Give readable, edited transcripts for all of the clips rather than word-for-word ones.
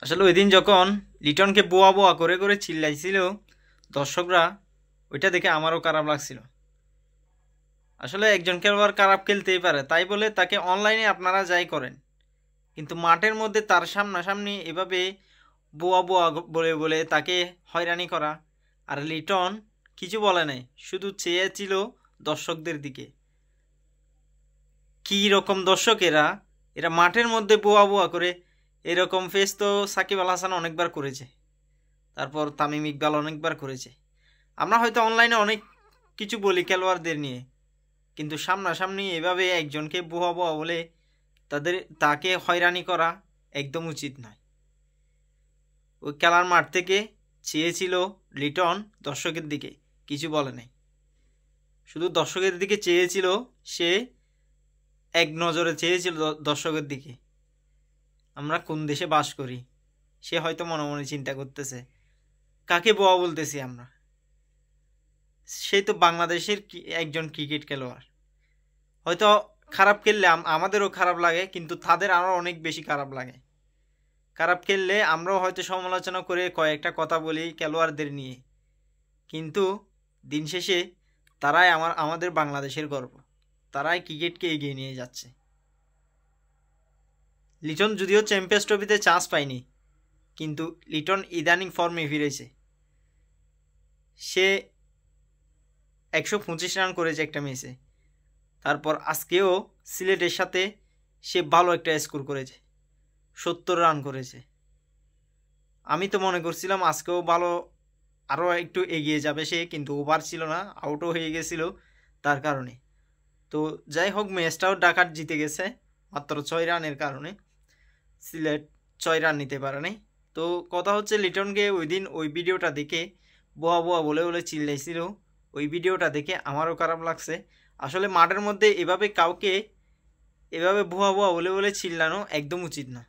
আসলে ওই দিন যখন লিটনকে বোয়া বোয়া করে করে চিল্লাইছিল দর্শকরা, ওইটা দেখে আমারও খারাপ লাগছিল। আসলে একজন খেলোয়াড় খারাপ খেলতেই পারে, তাই বলে তাকে অনলাইনে আপনারা যাই করেন, কিন্তু মাঠের মধ্যে তার সামনাসামনি এভাবে বোয়া বোয়া বলে বলে তাকে হয়রানি করা। আর লিটন কিছু বলে নাই, শুধু চেয়েছিল দর্শকদের দিকে। কী রকম দর্শক এরা! এরা মাঠের মধ্যে বোয়া বোয়া করে। এরকম ফেস তো সাকিব আল হাসান অনেকবার করেছে, তারপর তামিম ইকবাল অনেকবার করেছে। আমরা হয়তো অনলাইনে অনেক কিছু বলি খেলোয়াড়দের নিয়ে, কিন্তু সামনাসামনি এভাবে একজনকে বোয়া বোয়া বলে তাকে হয়রানি করা একদম উচিত নয়। ওই খেলার মাঠ থেকে চেয়েছিল লিটন দর্শকের দিকে, কিছু বলে নাই, শুধু দর্শকের দিকে চেয়েছিল। সে এক নজরে চেয়েছিল দর্শকের দিকে। আমরা কোন দেশে বাস করি, সে হয়তো মনে মনে চিন্তা করতেছে কাকে বোয়া বলতেছি আমরা। সে তো বাংলাদেশের একজন ক্রিকেট খেলোয়াড়। হয়তো খারাপ খেললে আমাদেরও খারাপ লাগে, কিন্তু তাদের আরও অনেক বেশি খারাপ লাগে। খারাপ খেললে আমরাও হয়তো সমালোচনা করে কয়েকটা কথা বলি খেলোয়াড়দের নিয়ে, কিন্তু দিন শেষে তারাই আমাদের বাংলাদেশের গর্ব, তারাই ক্রিকেটকে এগিয়ে নিয়ে যাচ্ছে। লিটন যদিও চ্যাম্পিয়ন্স ট্রফিতে চান্স পায়নি, কিন্তু লিটন ইদানিং ফর্মে ফিরেছে। সে 125 রান করেছে একটা ম্যাচে, তারপর আজকেও সিলেটের সাথে সে ভালো একটা স্কোর করেছে, 70 রান করেছে। আমি তো মনে করছিলাম আজকেও ভালো, আরও একটু এগিয়ে যাবে সে, কিন্তু ওভার ছিল না, আউটও হয়ে গেছিল তার কারণে। তো যাই হোক, ম্যাচটাও ঢাকা জিতে গেছে মাত্র 6 রানের কারণে। সিলেট 6 রান নিতে পারে নাই। তো কথা হচ্ছে, লিটনকে ওই দিন ওই ভিডিওটা দেখে বোয়া বোয়া বলে বলে চিল্লাইছিল, ওই ভিডিওটা দেখে আমারও খারাপ লাগছে। আসলে মাঠের মধ্যে এভাবে কাউকে এভাবে ভুয়া ভুয়া বলে বলে চিল্লানো একদম উচিত না।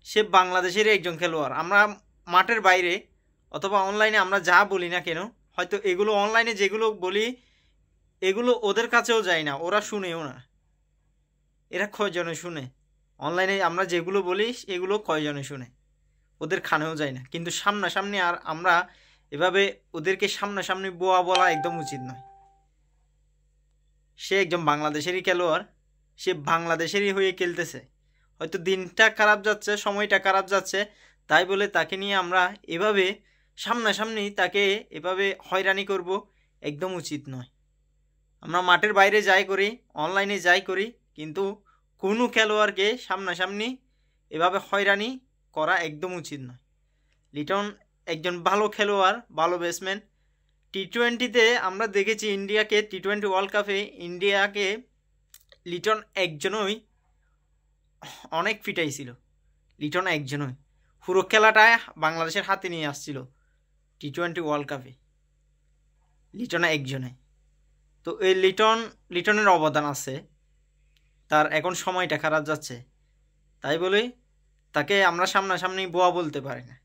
সে বাংলাদেশের একজন খেলোয়াড়। আমরা মাঠের বাইরে অথবা অনলাইনে আমরা যা বলি না কেন, হয়তো এগুলো অনলাইনে যেগুলো বলি এগুলো ওদের কাছেও যায় না, ওরা শুনেও না। এরা কয়জনে শুনে? অনলাইনে আমরা যেগুলো বলি এগুলো কয়জনে শুনে? ওদের খানেও যায় না। কিন্তু সামনাসামনি আর আমরা এভাবে ওদেরকে সামনাসামনি বোয়া বলা একদম উচিত নয়। সে একজন বাংলাদেশেরই খেলোয়াড়, সে বাংলাদেশেরই হয়ে খেলতেছে। হয়তো দিনটা খারাপ যাচ্ছে, সময়টা খারাপ যাচ্ছে, তাই বলে তাকে নিয়ে আমরা এভাবে সামনাসামনি তাকে এভাবে হয়রানি করব একদম উচিত নয়। আমরা মাঠের বাইরে যাই করি, অনলাইনে যাই করি, কিন্তু কোনো খেলোয়াড়কে সামনাসামনি এভাবে হয়রানি করা একদম উচিত নয়। লিটন একজন ভালো খেলোয়াড়, ভালো ব্যাটসম্যান। টি-20তে আমরা দেখেছি ইন্ডিয়াকে, টি-20 ওয়ার্ল্ড কাপে ইন্ডিয়াকে লিটন একজনই অনেক ফিটাইছিল। লিটন একজনই পুরো খেলাটা বাংলাদেশের হাতে নিয়ে আসছিল টি-20 ওয়ার্ল্ড কাপে, লিটন একজনে। তো এই লিটনের অবদান আছে। তার এখন সময়টা খারাপ যাচ্ছে, তাই বলে তাকে আমরা সামনাসামনি বোয়া বলতে পারি না।